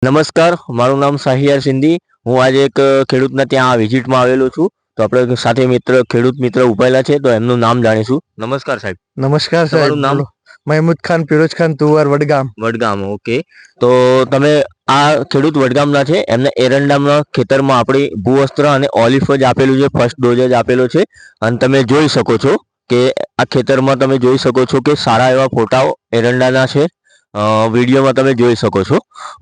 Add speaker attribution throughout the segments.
Speaker 1: નમસ્કાર, મારું નામ શાહિયાર સિંધી. હું આજે એક ખેડૂતના ત્યાં વિઝિટમાં આવેલો છું. તો આપણે સાથે ખેડૂત મિત્ર ઉભાયેલા છે, તો એમનું નામ જાણીશું. નમસ્કાર સાહેબ.
Speaker 2: નમસ્કાર સાહેબ,
Speaker 1: તમારું નામ?
Speaker 2: બોલો. મહેમૂદ ખાન ફિરોજ ખાન તુવર, વડગામ.
Speaker 1: વડગામ, ઓકે. તો તમે આ ખેડૂત વડગામના છે, એમને એરંડાના ખેતરમાં આપણી ભૂવસ્ત્ર અને ઓલિફ જ આપેલું છે, ફર્સ્ટ ડોઝ જ આપેલો છે. અને તમે જોઈ શકો છો કે આ ખેતરમાં તમે જોઈ શકો છો કે સારા એવા ફોટાઓ એરંડાના છે. વિડીયોમાં તમે જોઈ શકો છો.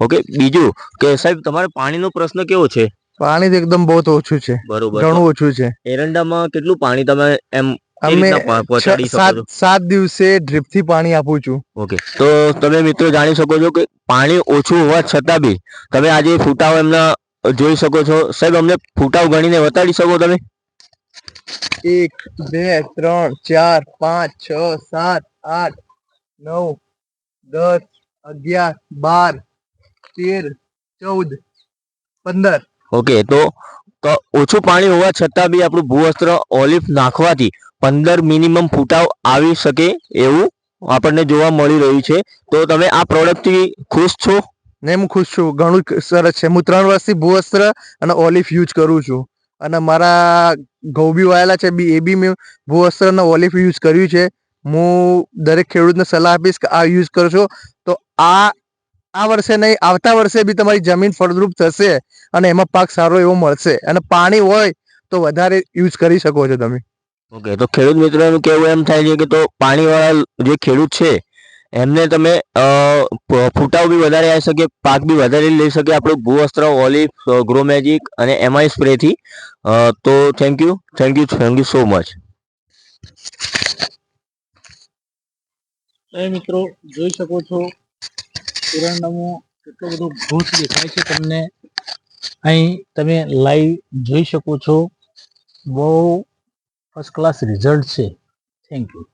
Speaker 1: ઓકે. બીજું કે સાહેબ, તમારે પાણીનો પ્રશ્ન કેવો છે?
Speaker 2: પાણી તો એકદમ બહુ ઓછું છે,
Speaker 1: બરોબર. તો
Speaker 2: ઘણું ઓછું છે.
Speaker 1: એરંડામાં કેટલું પાણી તમે એમ કઈ
Speaker 2: અમે
Speaker 1: રીતના પહોંચાડી શકો છો?
Speaker 2: 7 દિવસે ડ્રીપથી પાણી આપું છું.
Speaker 1: ઓકે. તો તમે મિત્રો જાણી શકો છો કે પાણી ઓછું હોવા છતાં બી તમે આજે ફૂટાઓ એમના જોઈ શકો છો. સાહેબ, અમને ફૂટાઓ ગણીને બતાડી શકો તમે?
Speaker 2: 1 2 3 4 5 6 7 8 9 10 11 12 13 14 15.
Speaker 1: ઓકે. તો ઓછું પાણી હોવા છતાં બી આપણું ભૂવસ્ત્ર ઓલિફ નાખવાથી 15 મિનિમમ ફૂટાવ આવી શકે એવું આપણને જોવા મળી રહ્યું છે. તો તમે આ પ્રોડક્ટથી ખુશ છો?
Speaker 2: ને હું ખુશ છું, ઘણું સરસ છે. હું 3 વર્ષથી ભૂવસ્ત્ર અને ઓલિફ યુઝ કરું છું. અને મારા ઘઉં બી વાયેલા છે, એ બી મેં ભૂવસ્ત્ર અને ઓલિફ યુઝ કર્યું છે. હું દરેક ખેડૂતને સલાહ આપીશ કે આ યુઝ કરશો તો આ વર્ષે નહીં, આવતા વર્ષે બી તમારી જમીન ફળદ્રુપ થશે અને એમાં પાક સારો એવો મળશે. અને પાણી હોય તો વધારે યુઝ કરી શકો છો તમે.
Speaker 1: ઓકે. તો ખેડૂત મિત્રોનું કહેવું એમ થાય છે કે તો પાણીવાળા જે ખેડૂત છે એમને તમે ફૂટાવ બી વધારે આવી શકે, પાક બી વધારે લઈ શકે આપણું ભૂવસ્ત્ર, ઓલિફ, ગ્રો મેજિક અને એમઆઈ સ્પ્રેથી. તો થેન્ક યુ સો મચ.
Speaker 3: મિત્રો જોઈ શકો છો એરંડામાં કેટલો બધો ગ્રોથ દેખાય છે તમને. અહીં તમે લાઈવ જોઈ શકો છો. બહુ ફર્સ્ટ ક્લાસ રિઝલ્ટ છે. Thank you.